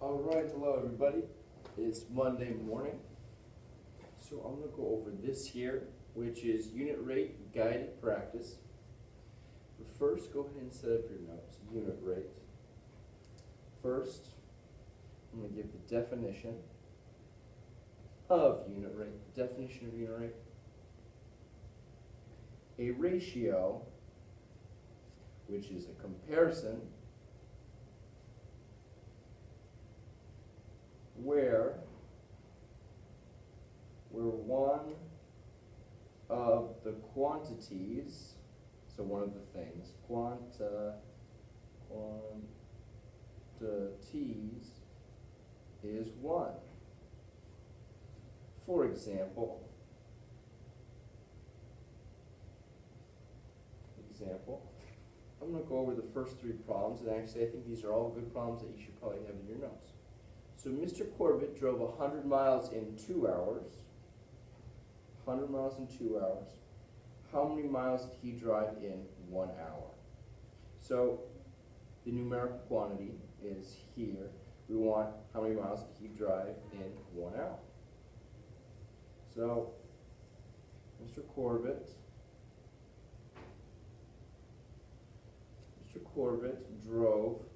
All right, hello everybody. It's Monday morning, so I'm going to go over this here, which is unit rate guided practice. But first, go ahead and set up your notes. Unit rate. First, I'm going to give the definition of unit rate. Definition of unit rate. A ratio, which is a comparison, where one of the quantities, so one of the things, quantities is 1. For example, I'm going to go over the first 3 problems, and actually I think these are all good problems that you should probably have in your notes. So Mr. Corbett drove 100 miles in 2 hours. 100 miles in 2 hours. How many miles did he drive in 1 hour? So the numerical quantity is here. We want how many miles did he drive in 1 hour. So Mr. Corbett drove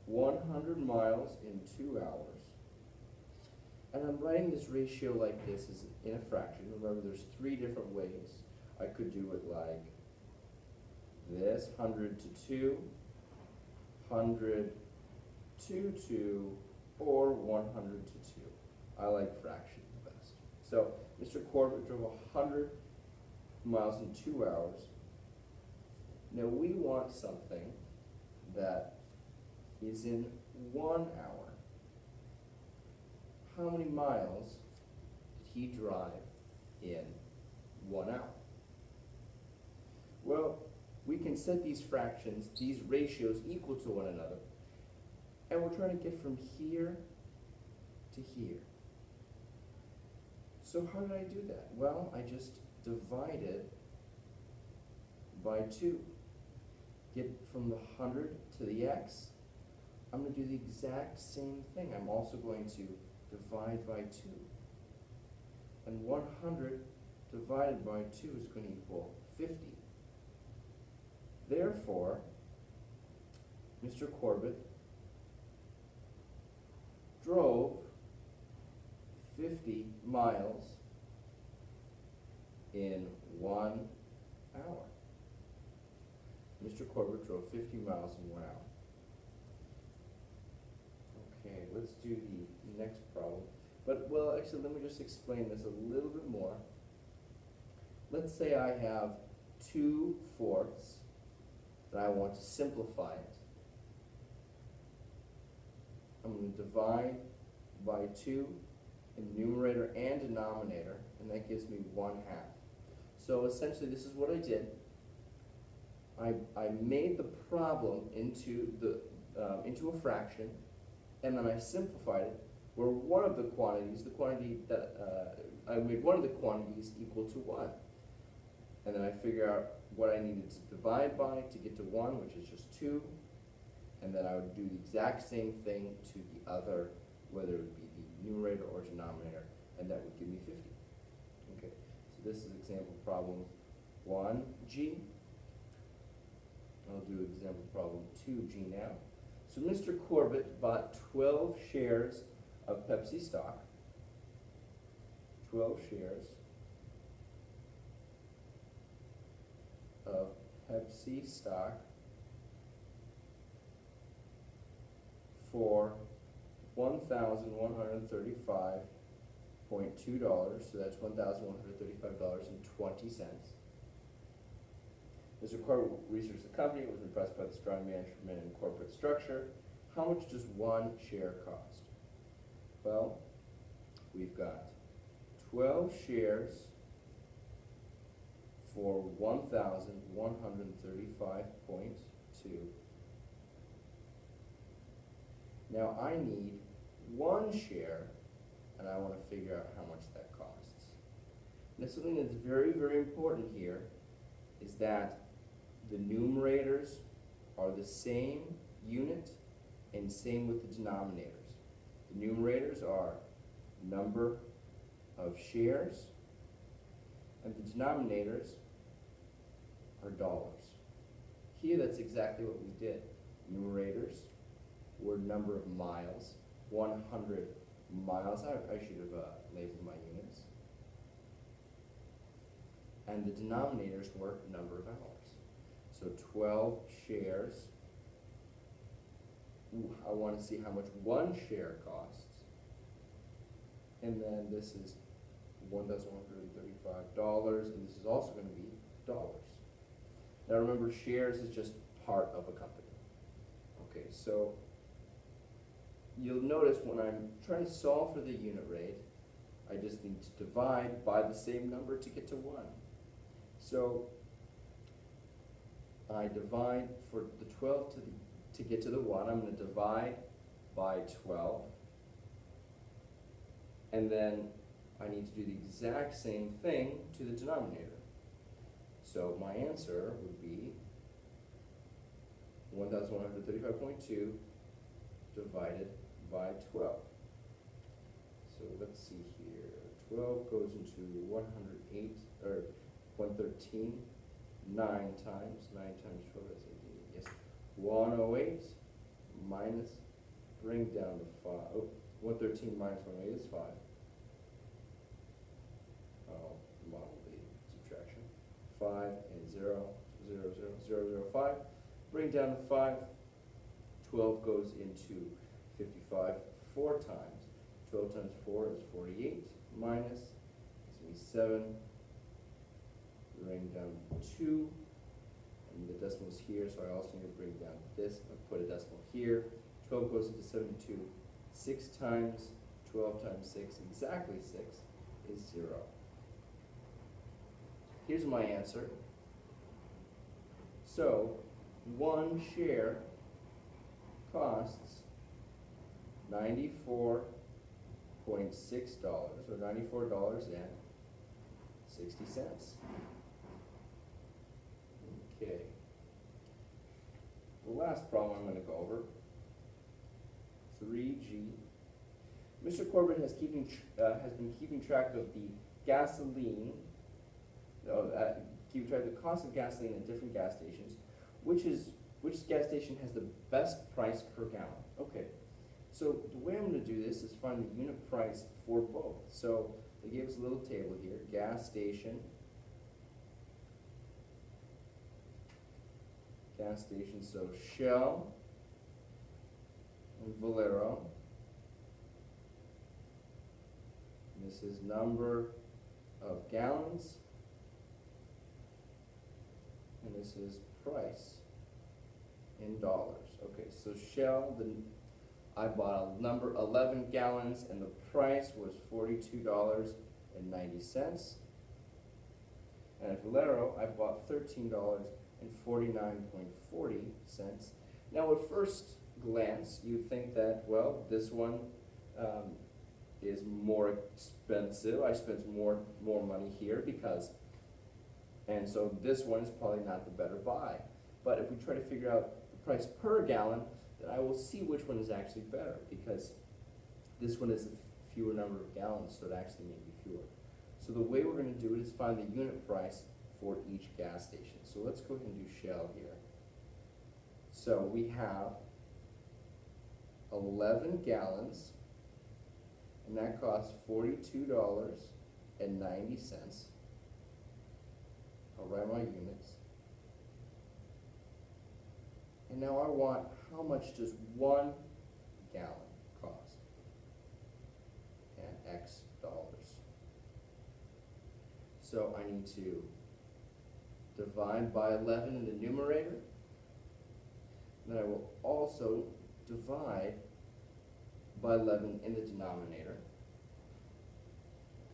100 miles in 2 hours. And I'm writing this ratio like this as in a fraction. Remember, there's 3 different ways. I could do it like this, 100 to 2, 100 to 2, or 100 to 2. I like fractions the best. So Mr. Corbett drove 100 miles in 2 hours. Now we want something that is in 1 hour. How many miles did he drive in 1 hour? Well, we can set these fractions, these ratios, equal to one another, and we're trying to get from here to here. So how did I do that? Well, I just divided by 2. Get from the 100 to the x. I'm going to do the exact same thing. I'm also going to divide by 2. And 100 divided by 2 is going to equal 50. Therefore, Mr. Corbett drove 50 miles in 1 hour. Mr. Corbett drove 50 miles in 1 hour. Okay, let's do the next problem. But, well, actually, let me just explain this a little bit more. Let's say I have 2/4 that I want to simplify it. I'm going to divide by 2 in numerator and denominator, and that gives me 1/2. So essentially, this is what I did. I made the problem into a fraction, and then I simplified it where one of the quantities, I made one of the quantities equal to 1. And then I figure out what I needed to divide by to get to 1, which is just 2. And then I would do the exact same thing to the other, whether it would be the numerator or denominator, and that would give me 50. Okay, so this is example problem 1G. I'll do example problem 2G now. So Mr. Corbett bought 12 shares of Pepsi stock. 12 shares of Pepsi stock for $1,135.2, so that's $1,135.20. Mr. Corbett researched the company, was impressed by the strong management and corporate structure. How much does 1 share cost? Well, we've got 12 shares for $1,135.2. Now I need 1 share, and I want to figure out how much that costs. Now something that's very, very important here is that the numerators are the same unit and same with the denominators. The numerators are number of shares, and the denominators are dollars. Here, that's exactly what we did. Numerators were number of miles, 100 miles. I should have labeled my units. And the denominators were number of hours. So 12 shares. Ooh, I want to see how much one share costs. And then this is $1,135, and this is also going to be dollars. Now remember, shares is just part of a company. Okay, so you'll notice when I'm trying to solve for the unit rate, I just need to divide by the same number to get to 1. So I divide for the 12 to get to the 1, I'm going to divide by 12. And then I need to do the exact same thing to the denominator. So my answer would be 1,135.2 divided by 12. So let's see here. 12 goes into 108, or 113, 9 times 12, that's 18, yes. 108 minus, bring down the 5, 113 minus 108 is 5. I'll model the subtraction. 5 and 0, 0, 0, 0, 0, 5. Bring down the 5. 12 goes into 55 4 times. 12 times 4 is 48, minus, gives me 7. Bring down 2. And the decimal's here, so I also need to bring down this. I'll put a decimal here. 12 goes into 72. 6 times 12 times 6, exactly 6, is 0. Here's my answer. So, one share costs $94.6, or $94.60. Okay. The last problem I'm going to go over, 3G. Mr. Corbett has been keeping track of the gasoline, keeping track of the cost of gasoline at different gas stations. Which gas station has the best price per gallon? Okay, so the way I'm going to do this is find the unit price for both. So they gave us a little table here, gas station, so Shell and Valero. And this is number of gallons, and this is price in dollars. Okay, so Shell, I bought a number 11 gallons, and the price was $42.90. And at Valero, I bought $13.49.40. Now, at first glance, you'd think that, well, this one is more expensive. I spent more money here because, and so this one is probably not the better buy. But if we try to figure out the price per gallon, then I will see which one is actually better, because this one is a fewer number of gallons, so it actually may be fewer. So the way we're going to do it is find the unit price for each gas station. So let's go ahead and do Shell here. So we have 11 gallons, and that costs $42.90. I'll write my units. And now I want, how much does 1 gallon cost? And X dollars. So I need to divide by 11 in the numerator. Then I will also divide by 11 in the denominator.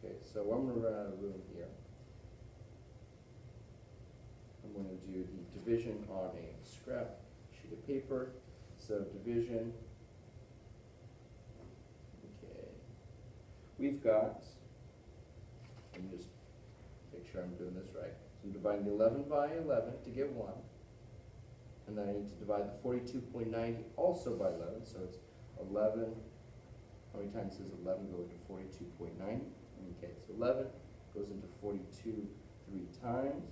Okay, so I'm going to run out of room here. I'm going to do the division on a scrap sheet of paper. So division, okay. We've got, let me just make sure I'm doing this right. So I'm dividing 11 by 11 to get 1. And then I need to divide the 42.90 also by 11, so it's 11. How many times does 11 go into 42.90? Okay, so 11 goes into 42 3 times.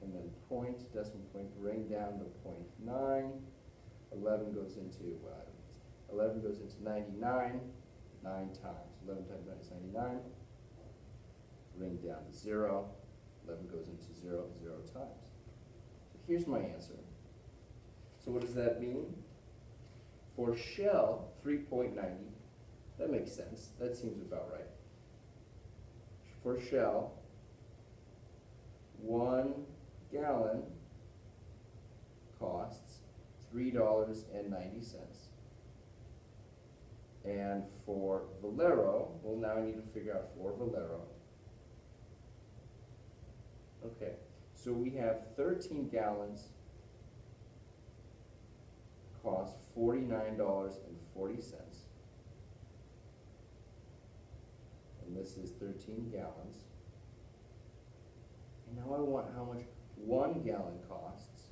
And then point, decimal point, bring down the 0.9. 11 goes into, 11 goes into 99, 9 times. 11 times 9 is 99. Bring down to 0. 11 goes into 0, 0 times. So here's my answer. So what does that mean? For shell, 3.90, that makes sense. That seems about right. For shell, 1 gallon costs $3.90. And for Valero, well, now I need to figure out for Valero. Okay, so we have 13 gallons cost $49.40. And this is 13 gallons. And now I want how much 1 gallon costs.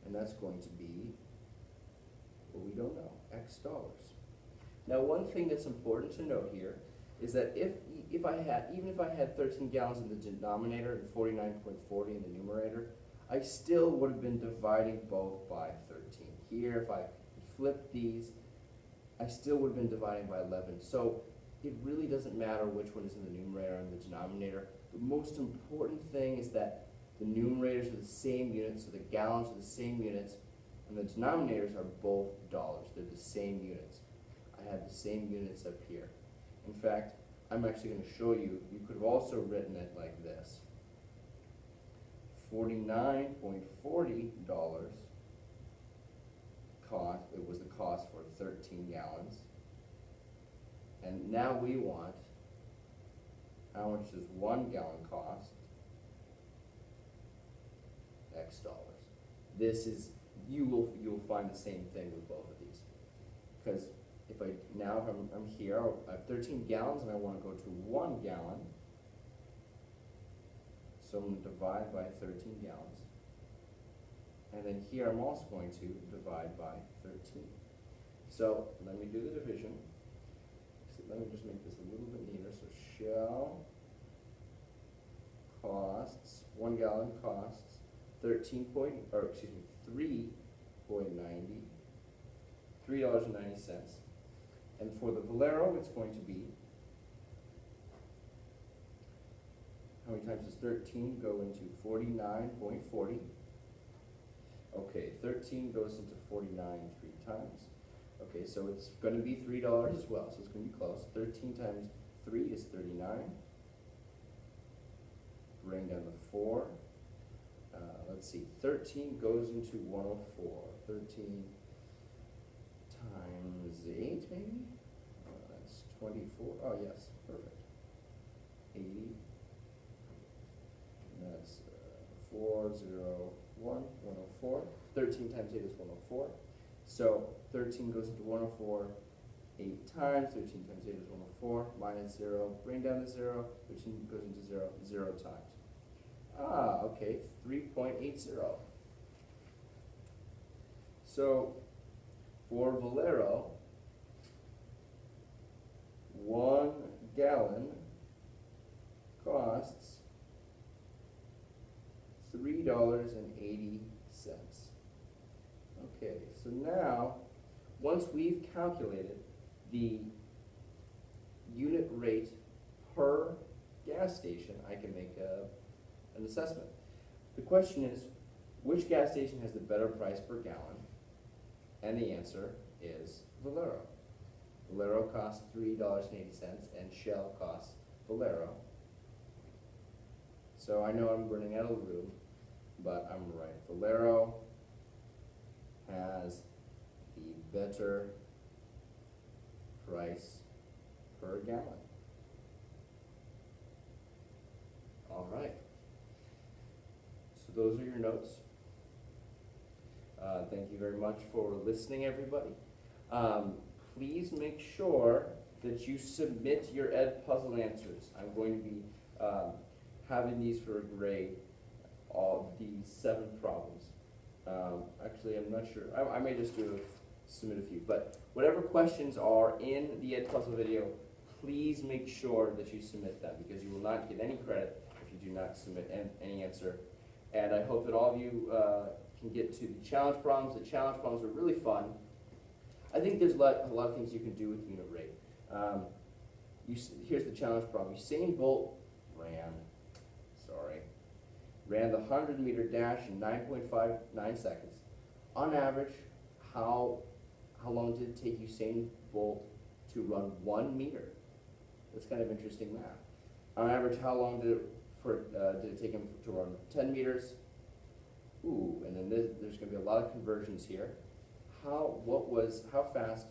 And that's going to be, well, we don't know, X dollars. Now, one thing that's important to note here is that even if I had 13 gallons in the denominator and 49.40 in the numerator, I still would have been dividing both by 13. Here, if I flip these, I still would have been dividing by 11. So it really doesn't matter which one is in the numerator and the denominator. The most important thing is that the numerators are the same units, so the gallons are the same units, and the denominators are both dollars. They're the same units. I have the same units up here. In fact, I'm actually going to show you, you could have also written it like this. $49.40 cost, it was the cost for 13 gallons. And now we want, how much does 1 gallon cost? X dollars. This is, you will find the same thing with both of these. Because if I'm here, I have 13 gallons and I want to go to 1 gallon. So I'm going to divide by 13 gallons. And then here I'm also going to divide by 13. So let me do the division. So let me just make this a little bit neater. So shell costs, 1 gallon costs $3.90. And for the Valero, it's going to be, how many times does 13 go into 49.40? Okay, 13 goes into 49 3 times. Okay, so it's going to be $3 as well, so it's going to be close. 13 times 3 is 39. Bring down the 4. Let's see, 13 goes into 104. 13 times 8, maybe? That's 24. Oh, yes, perfect. 80. And that's 401, 104. 13 times 8 is 104. So 13 goes into 104 8 times. 13 times 8 is 104. Minus 0. Bring down the 0. 13 goes into 0 0 times. Ah, okay, 3.80. So for Valero, 1 gallon costs $3.80. Okay, so now, once we've calculated the unit rate per gas station, I can make an assessment. The question is, which gas station has the better price per gallon? And the answer is Valero. Valero costs $3.80 and Shell costs Valero. So I know I'm running out of room, but I'm right. Valero has the better price per gallon. All right. So those are your notes. Thank you very much for listening, everybody. Please make sure that you submit your Edpuzzle answers. I'm going to be having these for a grade, all the 7 problems. Actually, I'm not sure. I may just submit a few, but whatever questions are in the Edpuzzle video, please make sure that you submit them, because you will not get any credit if you do not submit any answer. And I hope that all of you can get to the challenge problems. The challenge problems are really fun. I think there's a lot of things you can do with unit rate. Here's the challenge problem. Usain Bolt ran the 100-meter dash in 9.59 seconds. On average, how long did it take Usain Bolt to run 1 meter? That's kind of interesting math. On average, how long did it take him to run 10 meters? Ooh, and then there's going to be a lot of conversions here. How fast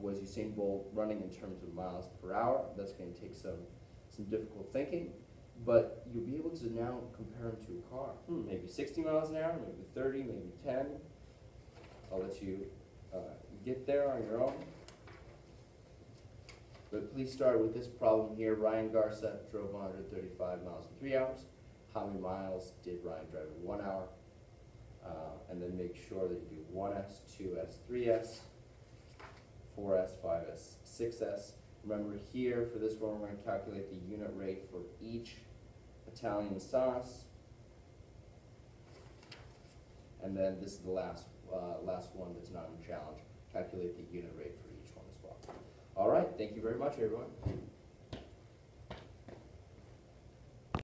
was Usain Bolt running in terms of miles per hour? That's going to take some difficult thinking, but you'll be able to now compare him to a car. Maybe 60 miles an hour, maybe 30, maybe 10. I'll let you get there on your own. But please start with this problem here. Ryan Garza drove 135 miles in 3 hours. How many miles did Ryan drive in 1 hour? And then make sure that you do 1S, 2S, 3S, 4S, 5S, 6S. Remember here, for this one, we're going to calculate the unit rate for each Italian sauce. And then this is the last one that's not in the challenge. Calculate the unit rate for each one as well. All right, thank you very much, everyone.